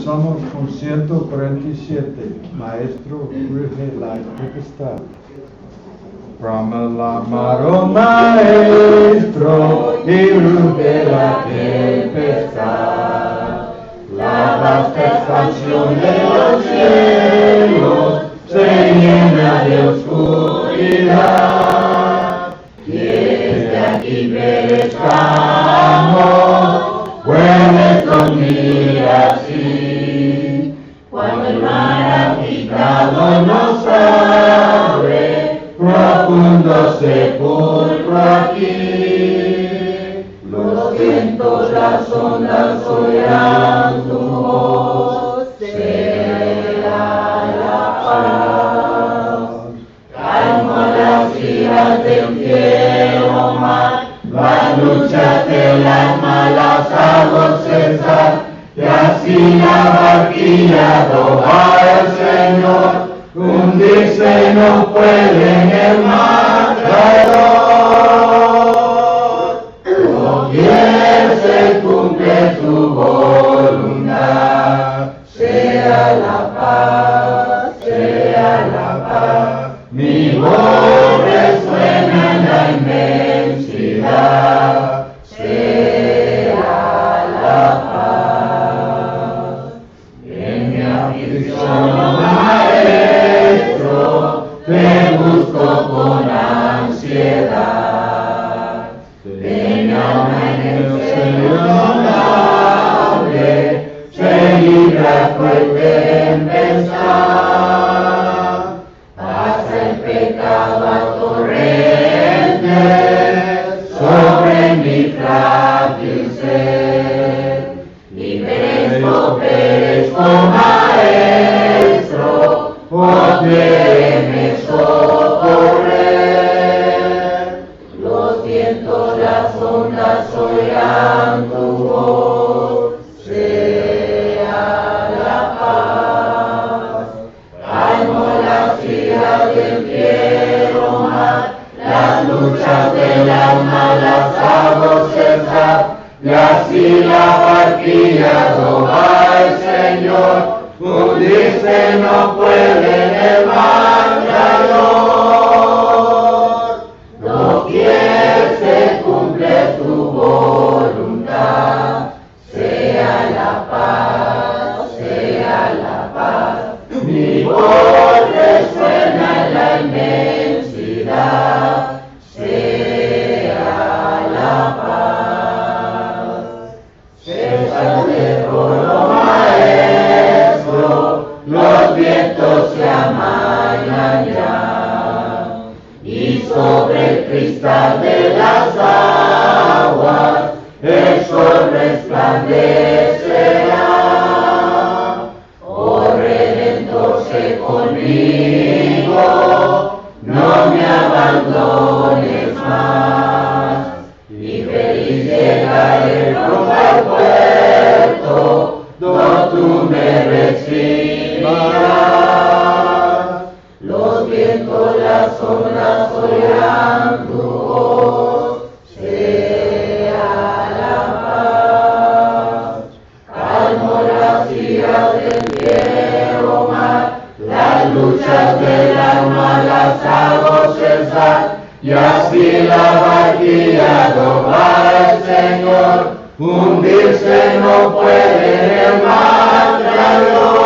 Comenzamos con 147. Maestro, urge la tempestad. Proclamaron maestro y ruge la tempestad. La vasta expansión de los cielos se llena de oscuridad. Y desde aquí perezcamos, puedes dormir así. Cuando el mar agitado nos abre, profundo sepulcro aquí. Los vientos, las ondas oirán tu voz, será la paz. Calmo las iras del fiero mar, las luchas del alma las hago cesar, y así la barquilla va el Señor, hundirse no puede en el mar traidor. Doquier se cumple tu voluntad, sea la paz, mi voz resuena en la inmensidad, sea la paz. En mi aflicción, maestro, te busco con ansiedad. De mi alma en el innombrable se libra cruel tempestad. Pasa el pecado a torrentes sobre mi frágil ser. Y perezco, maestro, oh quiéreme socorrer. Los vientos, las ondas oirán tu voz, sea la paz. Calmo las iras del fiero mar, las luchas del alma las hago cesar, y así la barquilla va el Señor, hundirse no puede en el mar traidor. Doquier se cumple tu voluntad, sea la paz, mi voz resuena en la inmensidad, sea la paz. Cesa el terror, oh maestro, los vientos se amainan ya, y sobre el cristal de las aguas el sol resplandecerá. Oh Redentor, sé conmigo, no me abandones más, y feliz llegaré pronto al puerto, donde tú me recibirás. Los vientos, las ondas oirán tu voz, sea la paz. Calmo las iras del fiero mar, las luchas del alma las hago cesar, y así la barquilla va el Señor, hundirse no puede en el mar traidor.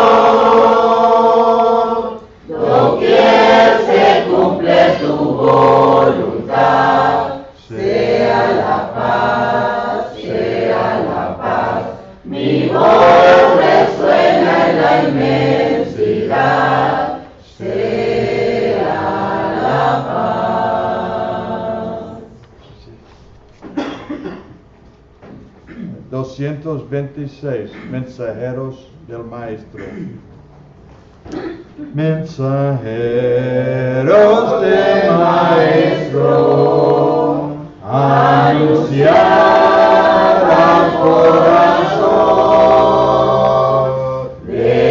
Doquier se cumple tu voluntad, sea la paz, mi voz resuena en la inmensidad, sea la paz. 226 mensajeros del Maestro. Mensajeros del Maestro, anunciar al corazón de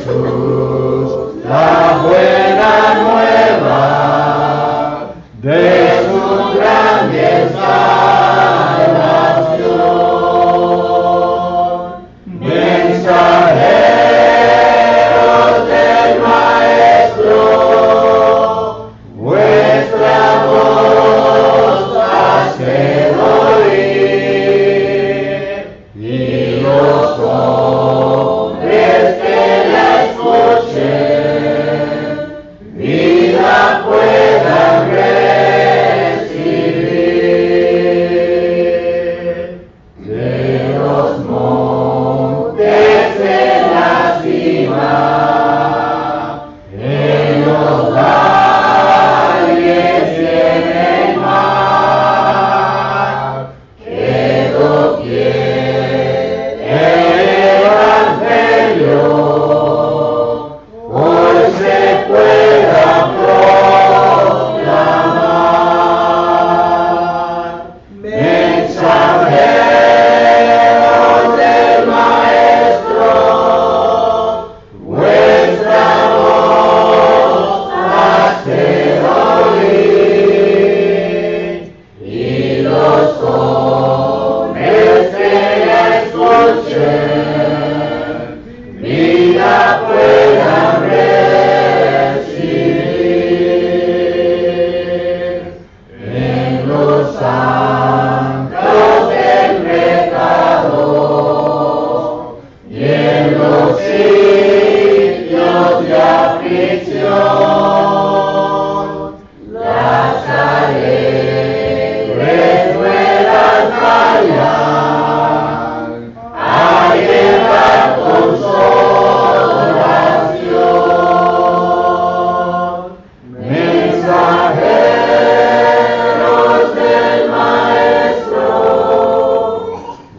Jesús la buena nueva de su grande salvación. Mensajeros alegres ruedas vayan a llevar consolación. Mensajeros del Maestro,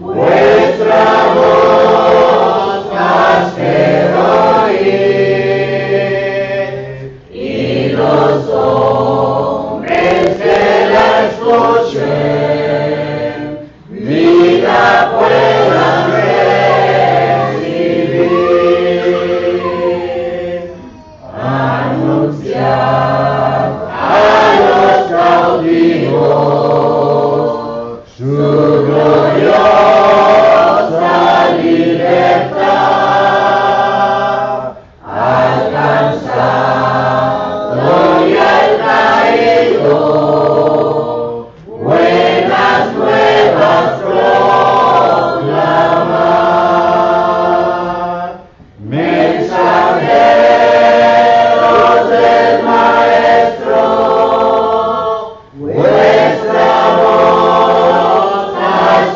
vuestra voz quiero oír, y los hombres que la escuchen, vida puedan recibir. Anunciar a los cautivos su gloriosa libertad, alcanzar gloria al caído, buenas nuevas proclamar. Mensajeros del Maestro, vuestra voz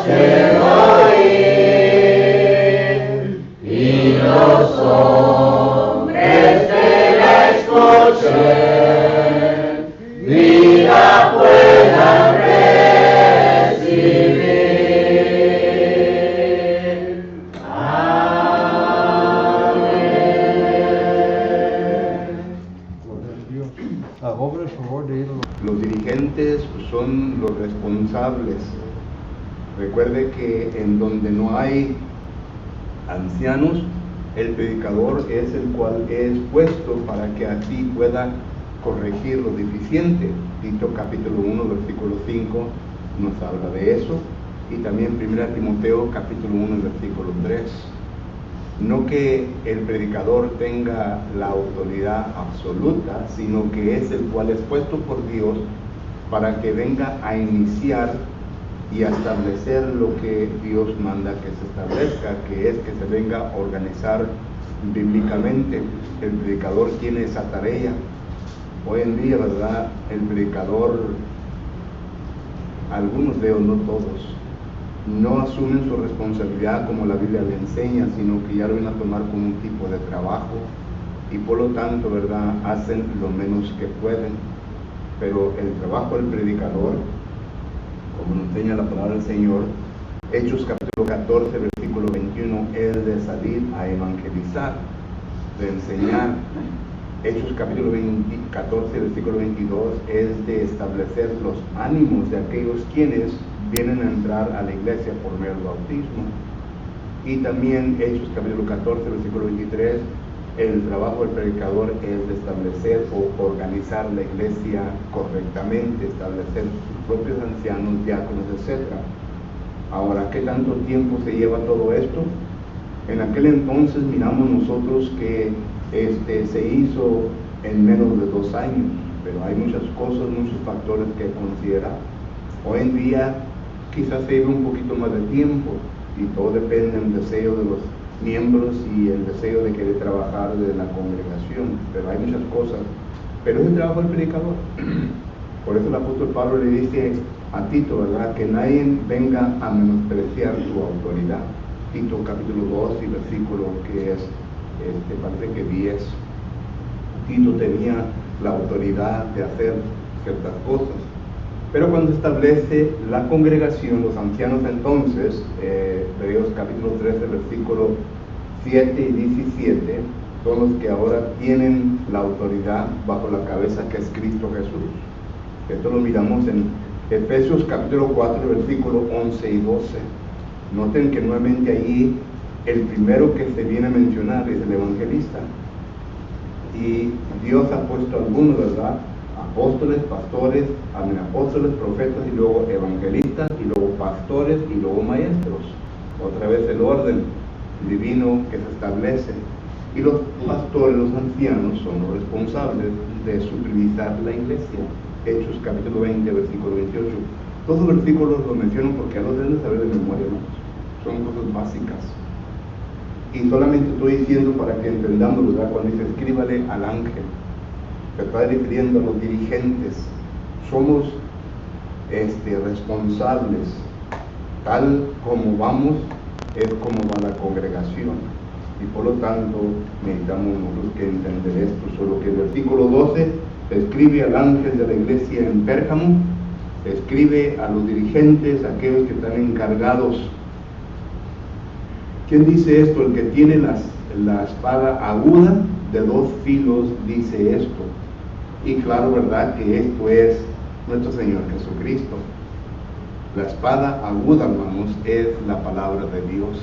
quiero oír, y los hombres que la escuchen, vida puedan recibir. Amén. Gloria a Dios. Obra el favor de ir. Los dirigentes son los responsables. Recuerde que en donde no hay ancianos, el predicador es el cual es puesto para que así pueda corregir lo deficiente. Tito capítulo 1 versículo 5 nos habla de eso, y también 1 Timoteo capítulo 1 versículo 3. No que el predicador tenga la autoridad absoluta, sino que es el cual es puesto por Dios para que venga a iniciar y a establecer lo que Dios manda que se establezca, que es que se venga a organizar bíblicamente. El predicador tiene esa tarea. Hoy en día, ¿verdad? El predicador, algunos veo, no todos, no asumen su responsabilidad como la Biblia le enseña, sino que ya lo van a tomar como un tipo de trabajo, y por lo tanto, ¿verdad?, hacen lo menos que pueden. Pero el trabajo del predicador, como nos enseña la palabra del Señor, Hechos capítulo 14 versículo 21, es de salir a evangelizar, de enseñar. Hechos capítulo 14 versículo 22 es de establecer los ánimos de aquellos quienes vienen a entrar a la iglesia por medio del bautismo. Y también Hechos capítulo 14 versículo 23, el trabajo del predicador es de establecer o organizar la iglesia correctamente, establecer sus propios ancianos, diáconos, etc. Ahora, ¿qué tanto tiempo se lleva todo esto? En aquel entonces miramos nosotros que se hizo en menos de 2 años, pero hay muchas cosas, muchos factores que considerar. Hoy en día quizás se lleve un poquito más de tiempo, y todo depende del deseo de los miembros y el deseo de querer trabajar de la congregación, pero hay muchas cosas. Pero es el trabajo del predicador. Por eso el apóstol Pablo le dice a Tito, ¿verdad?, que nadie venga a menospreciar tu autoridad. Tito capítulo 2 y versículo que es, parece que 10. Tito tenía la autoridad de hacer ciertas cosas. Pero cuando establece la congregación, los ancianos entonces, Hebreos capítulo 13, versículo 7 y 17, son los que ahora tienen la autoridad bajo la cabeza que es Cristo Jesús. Esto lo miramos en Efesios capítulo 4, versículo 11 y 12. Noten que nuevamente allí el primero que se viene a mencionar es el evangelista. Y Dios ha puesto algunos, ¿verdad?, apóstoles, pastores, apóstoles, profetas, y luego evangelistas, y luego pastores, y luego maestros. Otra vez el orden divino que se establece. Y los pastores, los ancianos, son los responsables de supervisar la iglesia. Hechos capítulo 20, versículo 28. Todos los versículos los menciono porque a los deben de saber de memoria, ¿no? Son cosas básicas. Y solamente estoy diciendo para que entendamos, ¿verdad?, cuando dice escríbale al ángel, se está refiriendo a los dirigentes. somos responsables. Tal como vamos es como va la congregación, y por lo tanto necesitamos nosotros que entender esto. Solo que el versículo 12 escribe al ángel de la iglesia en Pérgamo, escribe a los dirigentes, a aquellos que están encargados. ¿Quién dice esto? El que tiene la espada aguda de 2 filos dice esto. Y claro, ¿verdad? Que esto es nuestro Señor Jesucristo. La espada aguda, hermanos, es la palabra de Dios.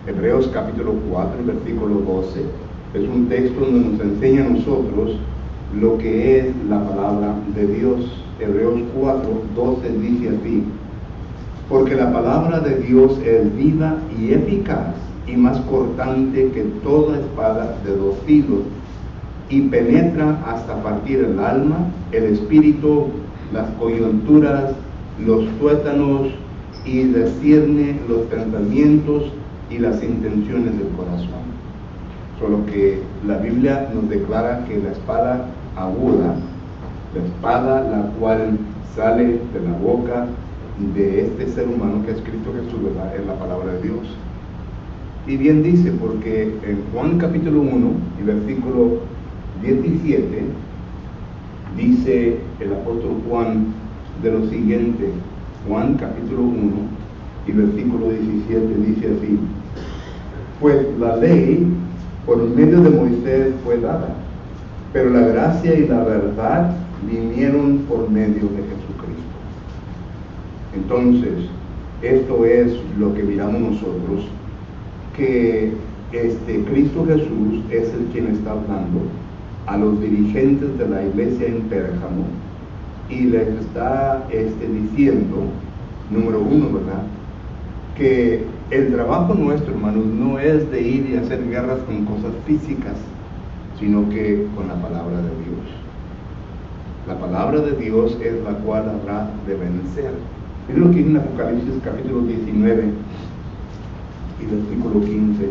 Hebreos capítulo 4, versículo 12, es un texto donde nos enseña a nosotros lo que es la palabra de Dios. Hebreos 4, 12 dice así: porque la palabra de Dios es viva y eficaz y más cortante que toda espada de 2 filos, y penetra hasta partir el alma, el espíritu, las coyunturas, los tuétanos, y discierne los pensamientos y las intenciones del corazón. Solo que la Biblia nos declara que la espada aguda, la espada la cual sale de la boca de este ser humano que es Cristo Jesús, ¿verdad?, es la palabra de Dios. Y bien dice, porque en Juan capítulo 1 y versículo 17 dice el apóstol Juan de lo siguiente. Juan capítulo 1 y versículo 17 dice así: pues la ley por medio de Moisés fue dada, pero la gracia y la verdad vinieron por medio de Jesucristo. Entonces, esto es lo que miramos nosotros, que Cristo Jesús es el quien está hablando a los dirigentes de la iglesia en Pérgamo, y les está diciendo, número 1, ¿verdad?, que el trabajo nuestro, hermanos, no es de ir y hacer guerras con cosas físicas, sino que con la palabra de Dios. La palabra de Dios es la cual habrá de vencer. Miren lo que dice en Apocalipsis capítulo 19 y versículo 15.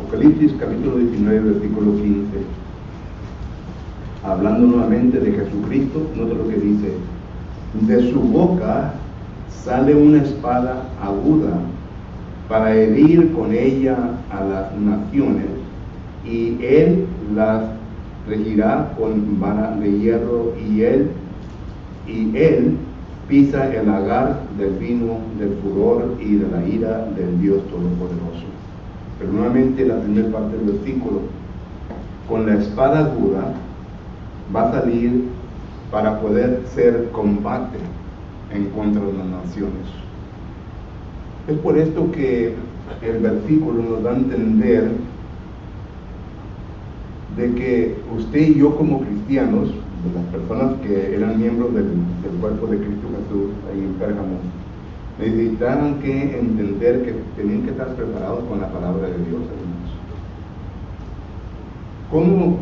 Apocalipsis capítulo 19 versículo 15. Hablando nuevamente de Jesucristo, nota lo que dice: de su boca sale una espada aguda para herir con ella a las naciones, y él las regirá con vara de hierro, y él pisa el lagar del vino del furor y de la ira del Dios Todopoderoso. Pero nuevamente la primera parte del versículo: con la espada aguda va a salir para poder ser combate en contra de las naciones. Es por esto que el versículo nos da a entender de que usted y yo, como cristianos, las personas que eran miembros del cuerpo de Cristo Jesús ahí en Pérgamo, necesitaban que entender que tenían que estar preparados con la palabra de Dios, hermanos. ¿Cómo,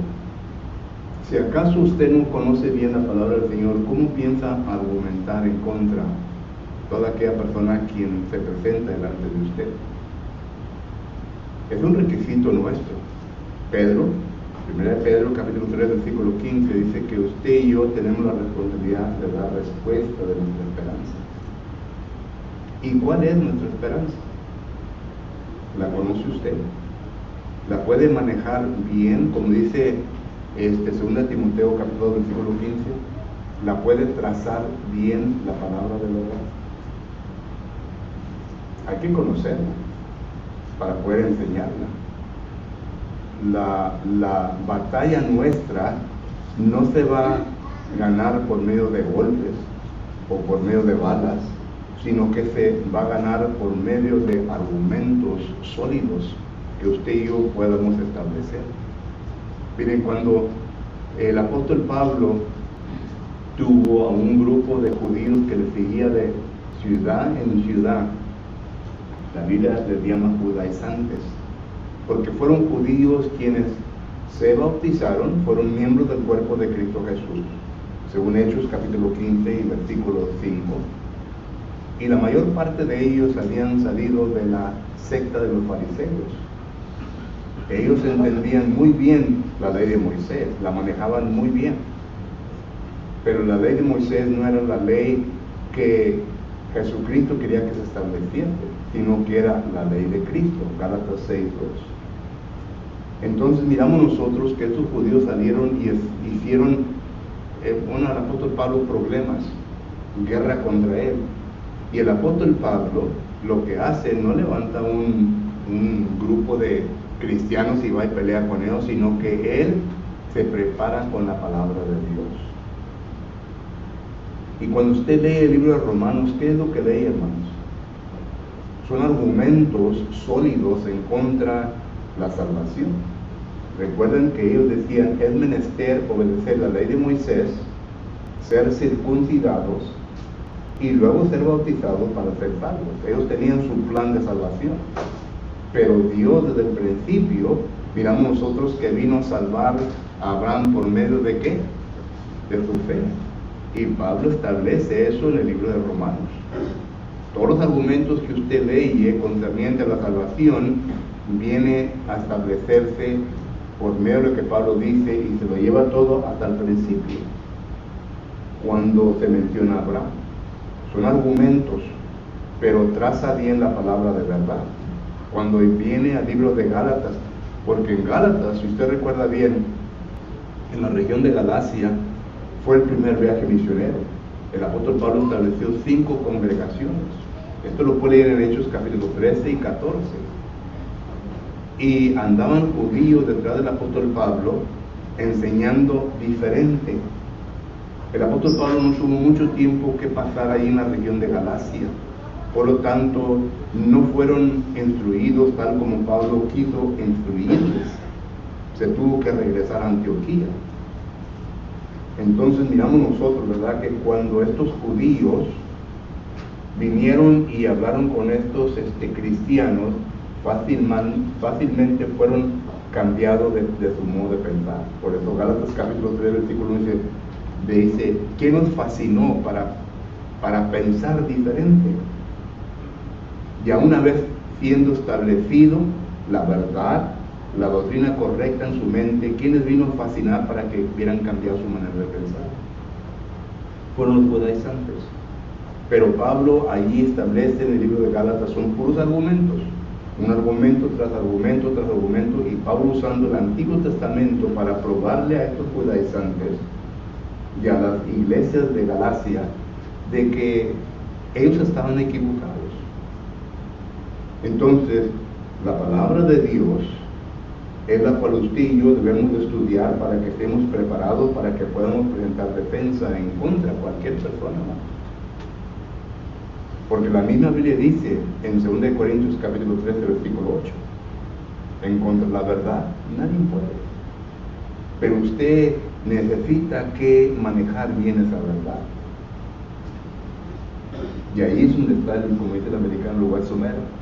si acaso usted no conoce bien la palabra del Señor, cómo piensa argumentar en contra de toda aquella persona quien se presenta delante de usted? Es un requisito nuestro. Pedro, 1 Pedro capítulo 3 versículo 15 dice que usted y yo tenemos la responsabilidad de dar respuesta de nuestra esperanza. ¿Y cuál es nuestra esperanza? ¿La conoce usted? ¿La puede manejar bien? Como dice 2 Timoteo capítulo 2 versículo 15, ¿la puede trazar bien la palabra de verdad? Hay que conocerla para poder enseñarla. La batalla nuestra no se va a ganar por medio de golpes o por medio de balas, sino que se va a ganar por medio de argumentos sólidos que usted y yo podamos establecer. Miren, cuando el apóstol Pablo tuvo a un grupo de judíos que le seguía de ciudad en ciudad, la Biblia les llama judaizantes, porque fueron judíos quienes se bautizaron, fueron miembros del cuerpo de Cristo Jesús, según Hechos capítulo 15 y versículo 5. Y la mayor parte de ellos habían salido de la secta de los fariseos. Ellos entendían muy bien la ley de Moisés, la manejaban muy bien. Pero la ley de Moisés no era la ley que Jesucristo quería que se estableciese, sino que era la ley de Cristo, Gálatas 6:2. Entonces miramos nosotros que estos judíos salieron y hicieron, al apóstol Pablo problemas, guerra contra él. Y el apóstol Pablo lo que hace, no levanta un grupo de cristianos y va y pelea con ellos, sino que él se prepara con la palabra de Dios. Y cuando usted lee el libro de Romanos, ¿qué es lo que lee, hermanos? Son argumentos sólidos en contra de la salvación. Recuerden que ellos decían, es menester obedecer la ley de Moisés, ser circuncidados y luego ser bautizados para ser salvos. Ellos tenían su plan de salvación. Pero Dios desde el principio, miramos nosotros que vino a salvar a Abraham por medio de ¿qué? De su fe. Y Pablo establece eso en el libro de Romanos. Todos los argumentos que usted lee concerniente a la salvación viene a establecerse por medio de lo que Pablo dice y se lo lleva todo hasta el principio, cuando se menciona a Abraham. Son argumentos, pero traza bien la palabra de verdad. Cuando viene al libro de Gálatas, porque en Gálatas, si usted recuerda bien, en la región de Galacia fue el primer viaje misionero. El apóstol Pablo estableció 5 congregaciones. Esto lo puede leer en Hechos capítulo 13 y 14. Y andaban judíos detrás del apóstol Pablo enseñando diferente. El apóstol Pablo no tuvo mucho tiempo que pasar ahí en la región de Galacia. Por lo tanto, no fueron instruidos tal como Pablo quiso instruirles. Se tuvo que regresar a Antioquía. Entonces miramos nosotros, ¿verdad?, que cuando estos judíos vinieron y hablaron con estos cristianos, fácilmente fueron cambiados de su modo de pensar. Por eso Gálatas capítulo 3, versículo 1 dice, ¿qué nos fascinó para pensar diferente? Ya una vez siendo establecido la verdad, la doctrina correcta en su mente, ¿quién les vino a fascinar para que hubieran cambiado su manera de pensar? Fueron los judaizantes. Pero Pablo allí establece en el libro de Gálatas, son puros argumentos, un argumento tras argumento tras argumento, y Pablo usando el Antiguo Testamento para probarle a estos judaizantes y a las iglesias de Galacia de que ellos estaban equivocados. Entonces, la palabra de Dios es la cual usted y yo debemos de estudiar para que estemos preparados, para que podamos presentar defensa en contra de cualquier persona. Porque la misma Biblia dice en 2 Corintios capítulo 13, versículo 8, en contra de la verdad nadie puede. Pero usted necesita que manejar bien esa verdad. Y ahí es donde está, como dice el americano, el lugar somero,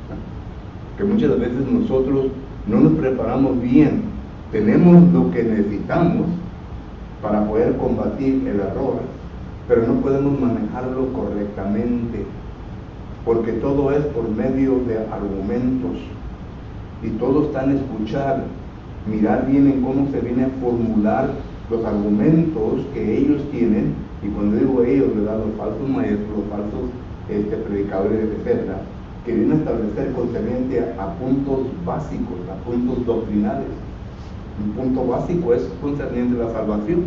que muchas veces nosotros no nos preparamos bien. Tenemos lo que necesitamos para poder combatir el error, pero no podemos manejarlo correctamente, porque todo es por medio de argumentos, y todo está en escuchar, mirar bien en cómo se viene a formular los argumentos que ellos tienen. Y cuando digo ellos, ¿verdad?, los falsos maestros, los falsos predicadores, etcétera, que vienen a establecer concerniente a puntos básicos, a puntos doctrinales. Un punto básico es concerniente a la salvación.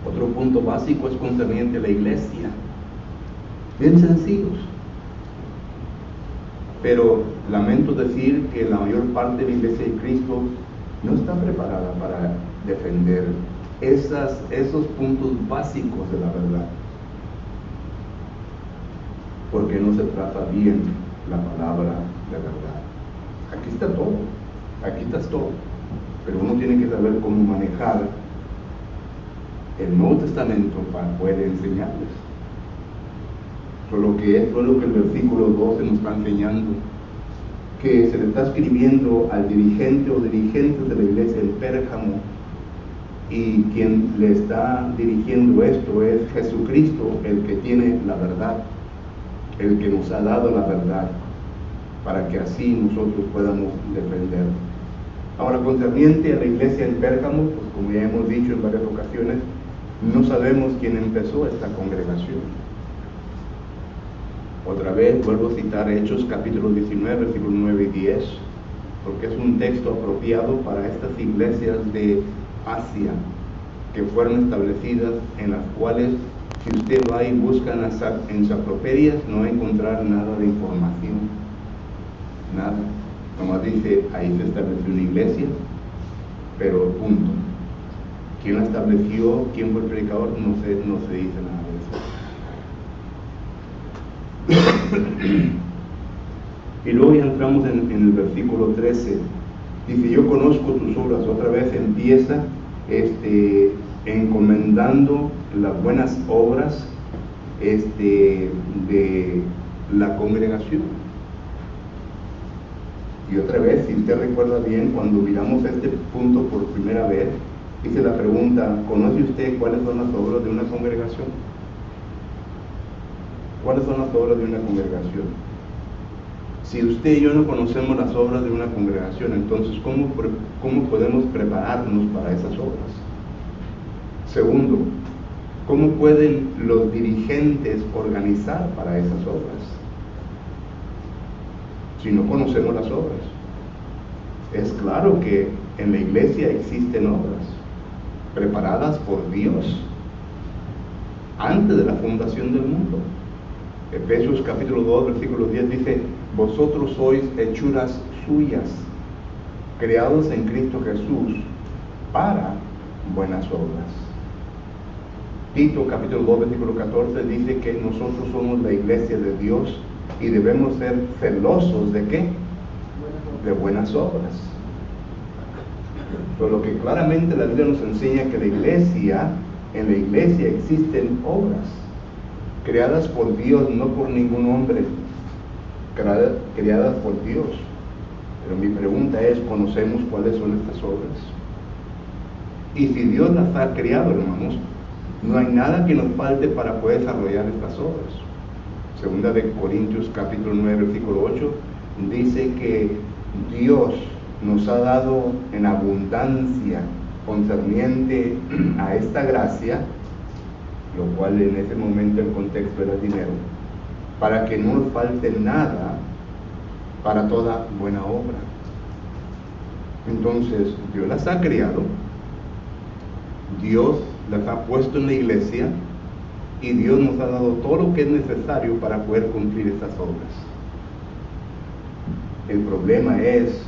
Otro punto básico es concerniente a la iglesia. Bien sencillos. Pero lamento decir que la mayor parte de la iglesia de Cristo no está preparada para defender esos puntos básicos de la verdad, porque no se trata bien la palabra de verdad. Aquí está todo, aquí está todo, pero uno tiene que saber cómo manejar el Nuevo Testamento para poder enseñarles. Solo que esto es lo que el versículo 12 nos está enseñando, que se le está escribiendo al dirigente o dirigentes de la iglesia en Pérgamo, y quien le está dirigiendo esto es Jesucristo, el que tiene la verdad, el que nos ha dado la verdad, para que así nosotros podamos defender Ahora, concerniente a la iglesia en Pérgamo, pues como ya hemos dicho en varias ocasiones, no sabemos quién empezó esta congregación. Otra vez vuelvo a citar Hechos capítulo 19, versículos 9 y 10, porque es un texto apropiado para estas iglesias de Asia que fueron establecidas, en las cuales si usted va y busca en las enciclopedias no va a encontrar nada de información, nada. Nomás dice, ahí se estableció una iglesia, pero punto. ¿Quién la estableció? ¿Quién fue el predicador? No se dice nada de eso. Y luego ya entramos en el versículo 13. Dice, yo conozco tus obras. Otra vez empieza encomendando las buenas obras de la congregación. Y otra vez, si usted recuerda bien, cuando miramos este punto por primera vez, hice la pregunta, ¿conoce usted cuáles son las obras de una congregación? ¿Cuáles son las obras de una congregación? Si usted y yo no conocemos las obras de una congregación, entonces ¿cómo podemos prepararnos para esas obras? Segundo, ¿cómo pueden los dirigentes organizar para esas obras? Si no conocemos las obras. Es claro que en la iglesia existen obras preparadas por Dios antes de la fundación del mundo. Efesios capítulo 2, versículo 10 dice, vosotros sois hechuras suyas, creados en Cristo Jesús para buenas obras. Tito capítulo 2, versículo 14 dice que nosotros somos la iglesia de Dios y debemos ser celosos ¿de qué? De buenas obras. Por lo que claramente la Biblia nos enseña que en la iglesia existen obras creadas por Dios, no por ningún hombre, creadas por Dios. Pero mi pregunta es, ¿conocemos cuáles son estas obras? Y si Dios las ha creado, hermanos, no hay nada que nos falte para poder desarrollar estas obras. Segunda de Corintios capítulo 9, versículo 8, dice que Dios nos ha dado en abundancia concerniente a esta gracia, lo cual en ese momento el contexto era dinero, para que no nos falte nada para toda buena obra. Entonces, Dios las ha creado, Dios las ha puesto en la iglesia y Dios nos ha dado todo lo que es necesario para poder cumplir estas obras. El problema es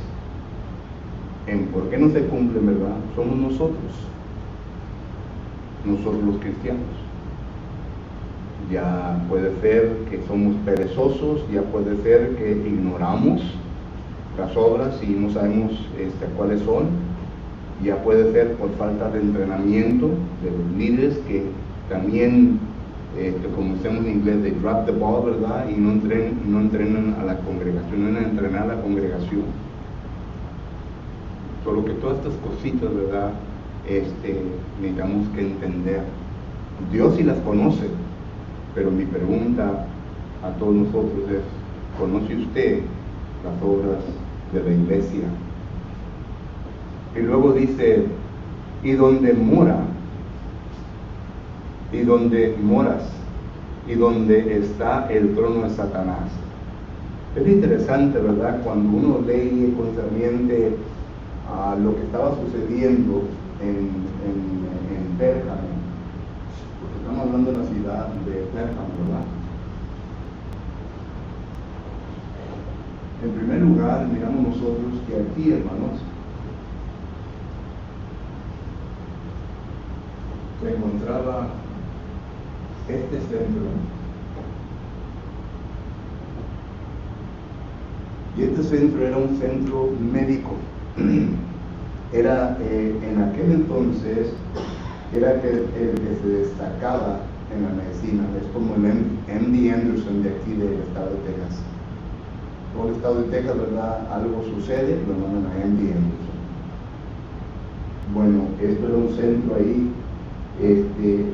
en por qué no se cumplen, ¿verdad? Somos nosotros los cristianos. Ya puede ser que somos perezosos, ya puede ser que ignoramos las obras y no sabemos cuáles son, ya puede ser por falta de entrenamiento de los líderes que también, como decimos en inglés, they drop the ball, ¿verdad? Y no entrenan a la congregación, no entrenar a la congregación. Solo que todas estas cositas, ¿verdad? Necesitamos que entender. Dios sí las conoce, pero mi pregunta a todos nosotros es, ¿conoce usted las obras de la iglesia? Y luego dice, y donde moras, y donde está el trono de Satanás. Es interesante, ¿verdad? Cuando uno lee concerniente a lo que estaba sucediendo en Pérgamo, porque estamos hablando de la ciudad de Pérgamo, ¿verdad? En primer lugar, miramos nosotros que aquí, hermanos, se encontraba este centro, y este centro era un centro médico. Era en aquel entonces era el que se destacaba en la medicina. Es como el MD Anderson de aquí del estado de Texas. Todo el estado de Texas, ¿verdad? Algo sucede, lo mandan a MD Anderson. Bueno, esto era un centro ahí.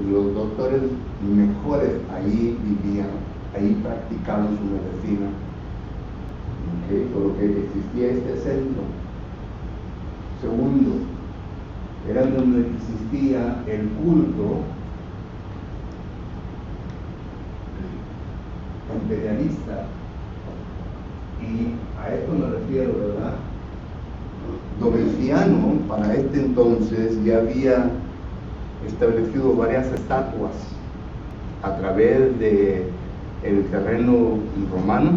Los doctores mejores ahí vivían, ahí practicaban su medicina. Por lo que existía este centro. Segundo, era donde existía el culto imperialista. Y a esto me refiero, ¿verdad? Domiciano, para este entonces, ya había establecido varias estatuas a través de el terreno romano,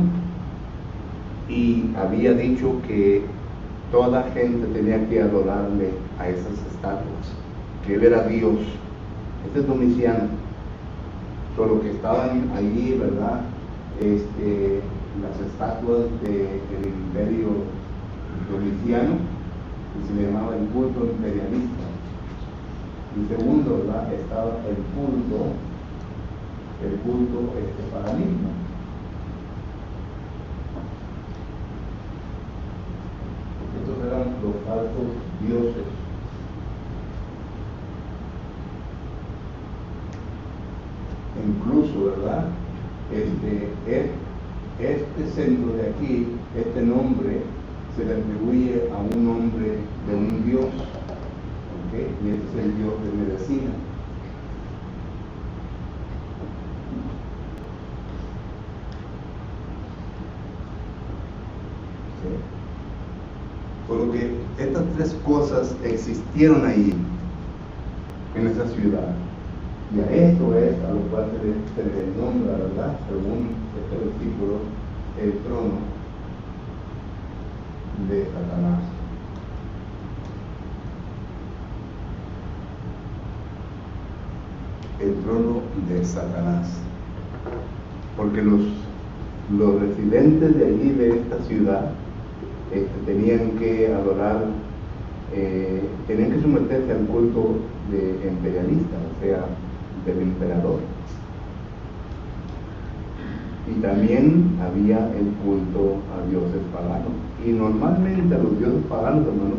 y había dicho que toda gente tenía que adorarle a esas estatuas, que él era Dios. Este es Domiciano. Solo que estaban allí, ¿verdad? Las estatuas del imperio Domiciano, que se le llamaba el culto imperialista. Y segundo, ¿verdad? Estaba el culto paganismo. Estos eran los falsos dioses. Incluso, ¿verdad? Este centro de aquí, este nombre, se le atribuye a un nombre de un dios, ¿okay? Y este es el dios de medicina. ¿Sí? Por lo que estas tres cosas existieron ahí, en esa ciudad. Y a esto es a lo cual se le nombra, ¿verdad? Según este versículo, el trono de Satanás. El trono de Satanás. Porque los residentes de allí, de esta ciudad, tenían que adorar, tenían que someterse al culto de imperialista, o sea, del emperador. Y también había el culto a dioses paganos. Y normalmente a los dioses paganos, hermanos,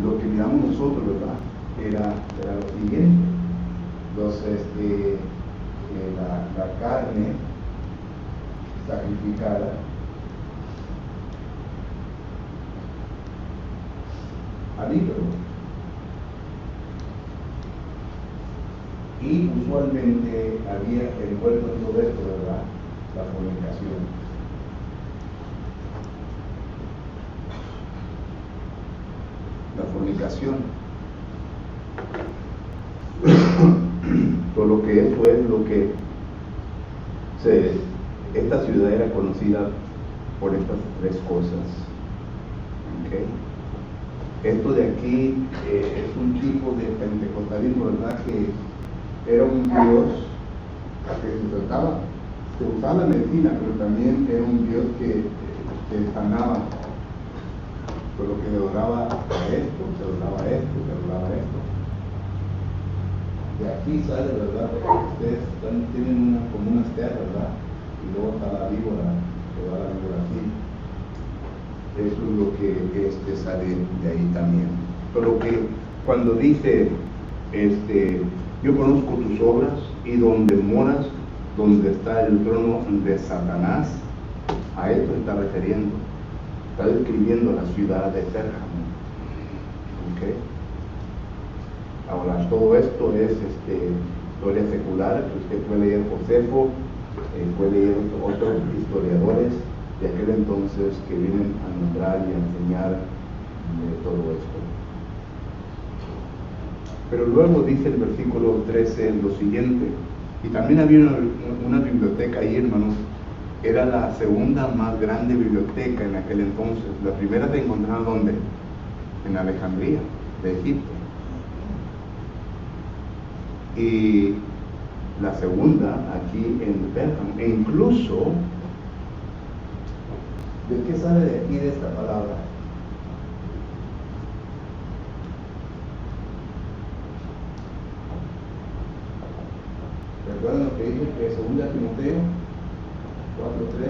lo que miramos nosotros, ¿verdad? Era lo siguiente. La carne sacrificada al ídolo. Y usualmente había envuelto en todo esto, ¿verdad? La fornicación. La fornicación. Solo que eso es lo que esta ciudad era conocida por estas tres cosas. ¿Okay? Esto de aquí es un tipo de pentecostalismo, ¿verdad? Que era un Dios que usaba la medicina, pero también era un Dios que sanaba. Por lo que le adoraba a esto, se adoraba a esto, se adoraba a esto. De aquí sale, ¿verdad? Ustedes tienen como una estera, ¿verdad? Y luego está la víbora, que va a la víbora así. Eso es lo que sale de ahí también. Pero que cuando dice, yo conozco tus obras y donde moras, donde está el trono de Satanás, a esto está refiriendo. Está describiendo la ciudad de Pérgamo. ¿Okay? Ahora, todo esto es historia secular, que usted puede leer Josefo, puede leer otros historiadores de aquel entonces que vienen a nombrar y a enseñar todo esto. Pero luego dice el versículo 13 lo siguiente, y también había una biblioteca ahí, hermanos. Era la segunda más grande biblioteca en aquel entonces. La primera se encontraba ¿dónde? En Alejandría, de Egipto. Y la segunda aquí en Pérgamo. E incluso, ¿de qué sale de aquí de esta palabra? ¿Recuerdan lo que dice que 2 Timoteo 4:13?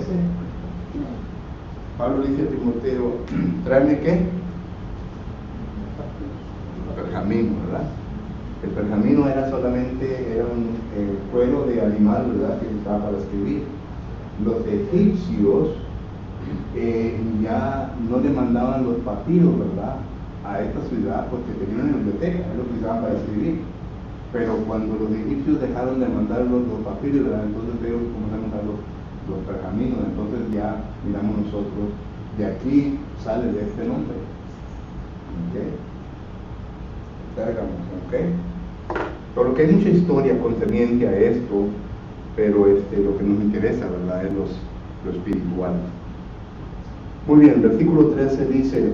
Pablo dice a Timoteo, tráeme ¿qué? Pergamino, ¿verdad? El pergamino era un cuero de animal, ¿verdad? Que se usaba para escribir. Los egipcios ya no le mandaban los papiros, ¿verdad? a esta ciudad porque tenían una biblioteca, es lo que usaban para escribir. Pero cuando los egipcios dejaron de mandar los papiros, entonces ellos comenzaron a usar los pergaminos. Entonces ya miramos nosotros, de aquí sale de este nombre. ¿Ok? Pérgamos, ¿ok? Por lo que hay mucha historia concerniente a esto, pero lo que nos interesa, ¿verdad?, es lo espiritual. Muy bien, versículo 13 dice: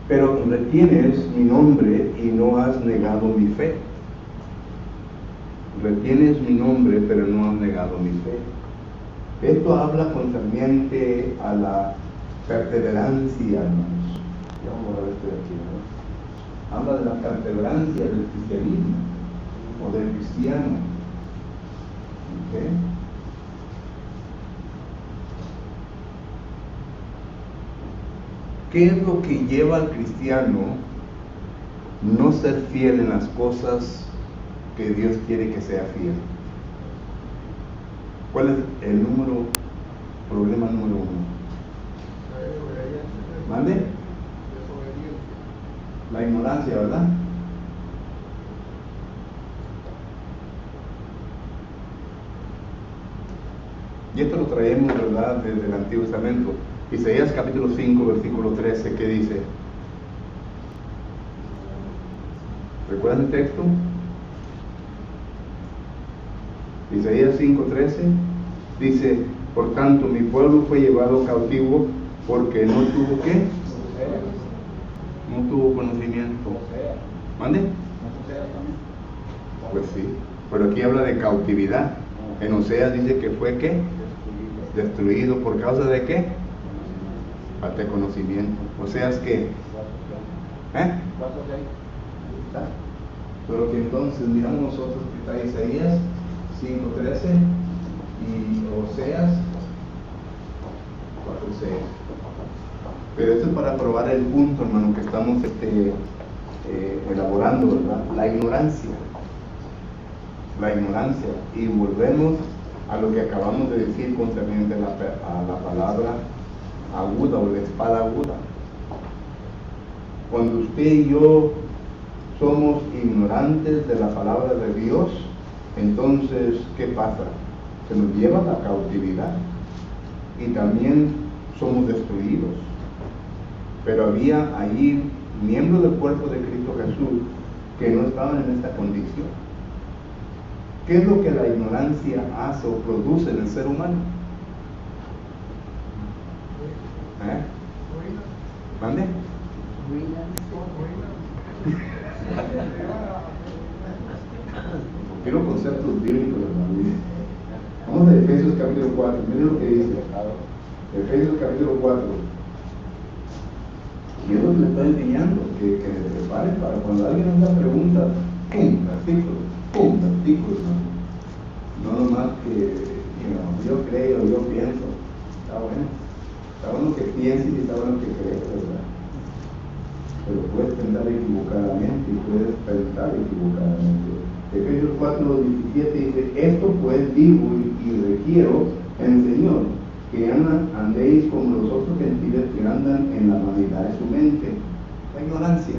pero retienes mi nombre y no has negado mi fe. Retienes mi nombre, pero no has negado mi fe. Esto habla concerniente a la perseverancia, hermanos. Vamos a ver esto de aquí, ¿no? Habla de la perseverancia del cristianismo o del cristiano. ¿Okay? ¿Qué es lo que lleva al cristiano no ser fiel en las cosas que Dios quiere que sea fiel? ¿Cuál es el problema número 1? ¿Mande? La ignorancia, ¿verdad? Y esto lo traemos, ¿verdad?, desde el Antiguo Testamento. Isaías capítulo 5, versículo 13, ¿qué dice? ¿Recuerdan el texto? Isaías 5:13 dice: por tanto mi pueblo fue llevado cautivo porque no tuvo ¿qué? No tuvo conocimiento. ¿Mande? Pues sí, pero aquí habla de cautividad. En Oseas dice que fue ¿qué? Destruido. ¿Por causa de qué? Falta de conocimiento. Oseas ¿qué? Pero que entonces miramos nosotros que está Isaías 5:13 y Oseas 4:6. Pero esto es para probar el punto, hermano, que estamos elaborando, ¿verdad? La ignorancia. Y volvemos a lo que acabamos de decir concerniente a la palabra aguda o la espada aguda. Cuando usted y yo somos ignorantes de la palabra de Dios, entonces, ¿qué pasa? Se nos lleva a la cautividad y también somos destruidos. Pero había allí miembros del cuerpo de Cristo Jesús que no estaban en esta condición. ¿Qué es lo que la ignorancia hace o produce en el ser humano? ¿Mande? Quiero conceptos bíblicos, hermano. Vamos a Efesios capítulo 4. Miren lo que dice. Efesios capítulo 4. Y es lo que le estoy enseñando, que se preparen para cuando alguien haga preguntas, ¡pum! Artículos, ¿no? No nomás que, yo creo, yo pienso. Está bueno que pienses y está bueno que creas, ¿verdad? Pero puedes pensar equivocadamente y puedes pensar equivocadamente. Efesios 4:17 dice: esto pues digo y requiero en el Señor, que andéis como los otros gentiles que andan en la vanidad de su mente. La ignorancia.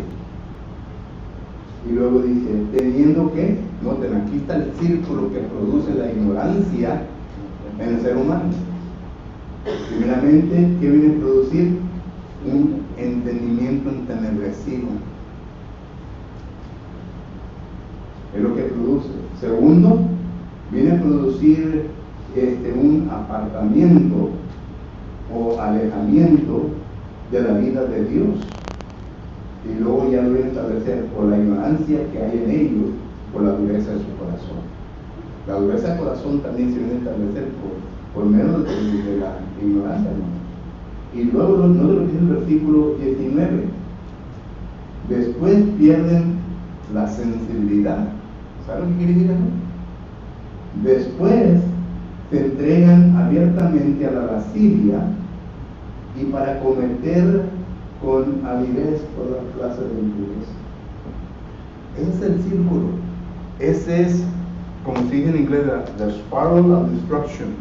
Y luego dice, teniendo que, noten, aquí está el círculo que produce la ignorancia en el ser humano. Primeramente, ¿qué viene a producir? Un entendimiento entenebrecido. Es lo que produce. Segundo, viene a producir un apartamiento o alejamiento de la vida de Dios. Y luego ya lo voy a establecer por la ignorancia que hay en ellos, por la dureza de su corazón. La dureza del corazón también se viene a establecer por medio de la ignorancia, ¿no? Y luego, no lo dice el versículo 19, después pierden la sensibilidad. ¿Saben lo que quiere decir eso? Después se entregan abiertamente a la lascivia y para cometer con avidez toda clase de impureza. Ese es el círculo. Ese es, como se dice en inglés, the spiral of destruction.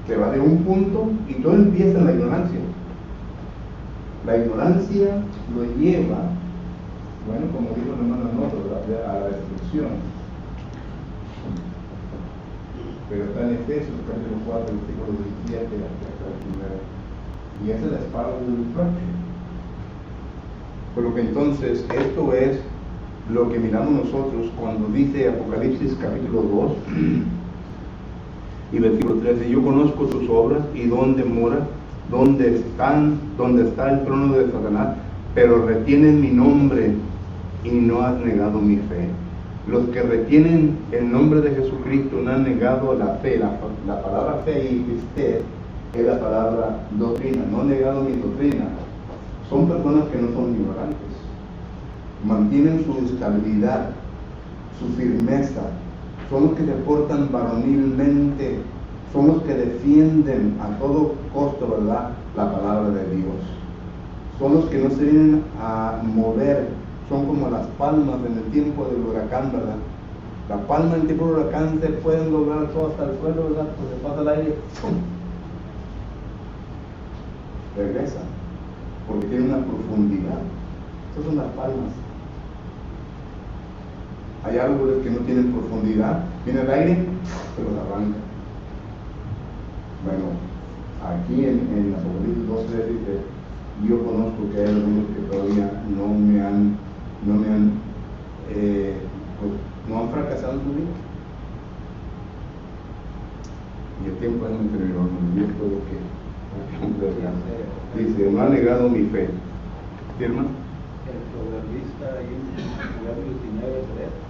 Que va de un punto y todo empieza en la ignorancia. La ignorancia lo lleva, bueno, como dijo el hermano Noto, a la destrucción. Pero está en Efesios capítulo 4, versículo 17 hasta el 19. Y esa es la espada del reproche. Por lo que entonces esto es lo que miramos nosotros cuando dice Apocalipsis capítulo 2 y versículo 13: yo conozco sus obras y dónde mora, dónde está el trono de Satanás, pero retienen mi nombre y no has negado mi fe. Los que retienen el nombre de Jesucristo no han negado la fe. La palabra fe y pisté es la palabra doctrina. No han negado mi doctrina. Son personas que no son ignorantes. Mantienen su estabilidad, su firmeza. Son los que se portan varonilmente. Son los que defienden a todo costo, ¿verdad?, la palabra de Dios. Son los que no se vienen a mover. Son como las palmas en el tiempo del huracán, ¿verdad? La palma en el tiempo del huracán se pueden doblar todo hasta el suelo, ¿verdad? Pues se pasa el aire, ¡pum!, regresa, porque tiene una profundidad. Estas son las palmas. Hay árboles que no tienen profundidad, viene el aire, se los arranca. Bueno, aquí en Apocalipsis 2:3 dice: yo conozco que hay algunos que todavía no han fracasado en su vida. Y el tiempo es muy terminado, y esto es lo que dice: no ha negado mi fe. ¿Sí, hermano? El proverbista ahí en Proverbios 19:3: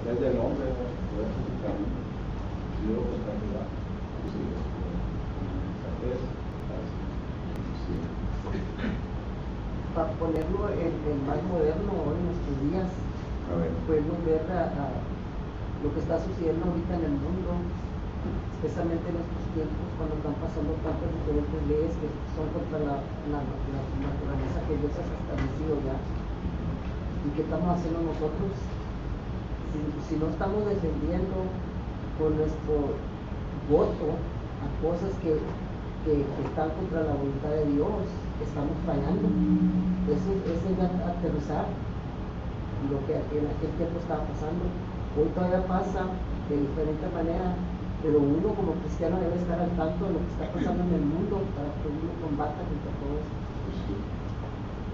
el del hombre puede ser su camino, y luego cantidad. Para ponerlo el más moderno hoy en nuestros días, podemos ver lo que está sucediendo ahorita en el mundo, especialmente en estos tiempos cuando están pasando tantas diferentes leyes que son contra la naturaleza que Dios ha establecido ya. ¿Y qué estamos haciendo nosotros? Si no estamos defendiendo con nuestro voto a cosas que están contra la voluntad de Dios, estamos fallando. Eso es aterrizar lo que en aquel tiempo estaba pasando. Hoy todavía pasa de diferente manera, pero uno como cristiano debe estar al tanto de lo que está pasando en el mundo para que uno combata contra todo eso.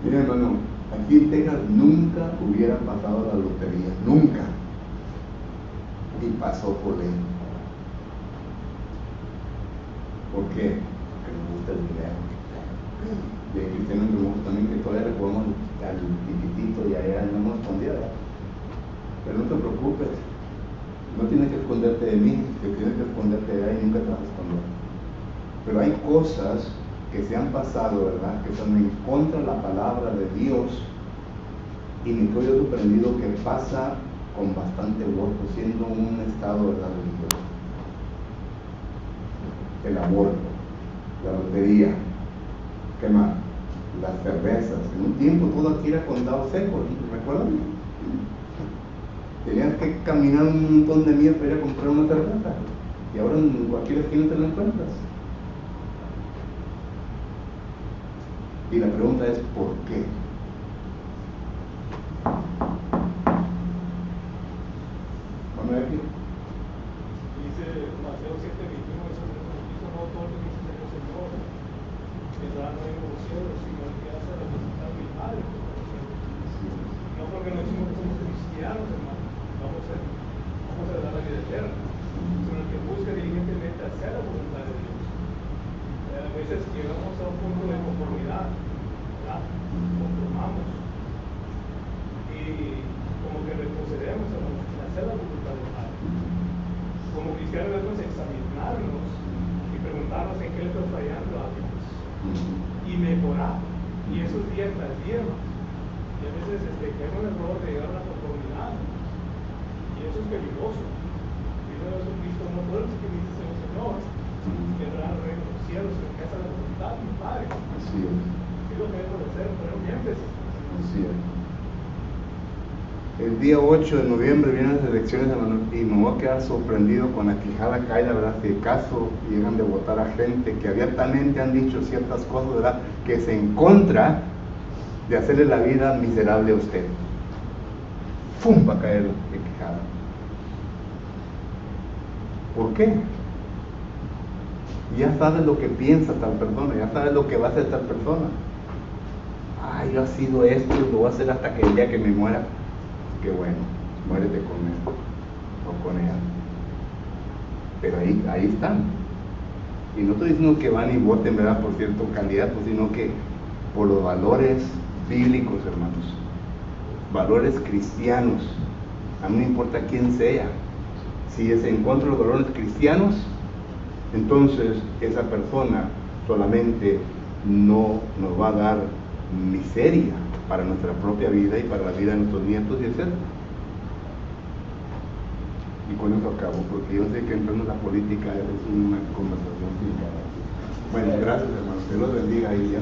Mira, hermano, aquí en Texas nunca hubiera pasado la lotería, nunca. Y pasó por ley. ¿Por qué? Porque nos gusta el dinero. Y hay cristianos que también que todavía le jugamos al chiquitito y allá no hemos escondido. Pero no te preocupes, no tienes que esconderte de mí, que tienes que esconderte de ahí, nunca te vas a esconder. Pero hay cosas que se han pasado, ¿verdad?, que son en contra de la palabra de Dios, y me quedo sorprendido que pasa con bastante gozo, siendo un estado, ¿verdad?, religioso. El aborto, la lotería, ¿qué más? Las cervezas. En un tiempo todo aquí era condado seco, ¿recuerdan? Tenías que caminar un montón de millas para ir a comprar una cerveza, y ahora en cualquier esquina te la encuentras. Y la pregunta es: ¿por qué? Vamos a ver aquí. Dice Mateo 7:21: eso no todo lo que dice el Señor, vendrá no en los cielos, sino el que hace la voluntad de mi Padre. No porque no decimos que somos cristianos, hermano, vamos a dar la vida eterna, sino el que busca diligentemente hacer la voluntad de Dios. A veces llegamos a un punto de conformidad, ¿verdad? Conformamos y como que retrocedemos a hacer la voluntad del Padre. Como cristianos debemos examinarnos y preguntarnos en qué le estoy fallando a Dios y mejorar, y eso es día tras día. Y a veces caemos en el error de llegar a la conformidad, y eso es peligroso. Dice Jesucristo: no todo el que dice Señor vendrá al reino de los cielos, en casa de la voluntad de mi Padre. Así es. Es lo que debemos de hacer, poner un énfasis. Así es. El día 8 de noviembre vienen las elecciones, hermano, y me voy a quedar sorprendido con la quijada caída, ¿verdad? Si acaso llegan de votar a gente que abiertamente han dicho ciertas cosas, ¿verdad? Que es en contra de hacerle la vida miserable a usted. ¡Fum! Va a caer de quijada. ¿Por qué? Ya sabes lo que piensa tal persona, ya sabes lo que va a hacer tal persona. Ay, yo he sido esto y lo voy a hacer hasta que el día que me muera. Qué bueno, muérete con él o con ella. Pero ahí están. Y no estoy diciendo que van y voten, ¿verdad?, por cierto candidato, sino que por los valores bíblicos, hermanos, valores cristianos. A mí no importa quién sea. Si es en contra de los valores cristianos, entonces esa persona solamente no nos va a dar miseria para nuestra propia vida y para la vida de nuestros nietos y etc. Y con eso acabo, porque yo sé que entrando en la política es una conversación sin cara. Bueno, gracias, hermanos. Dios los bendiga y ya.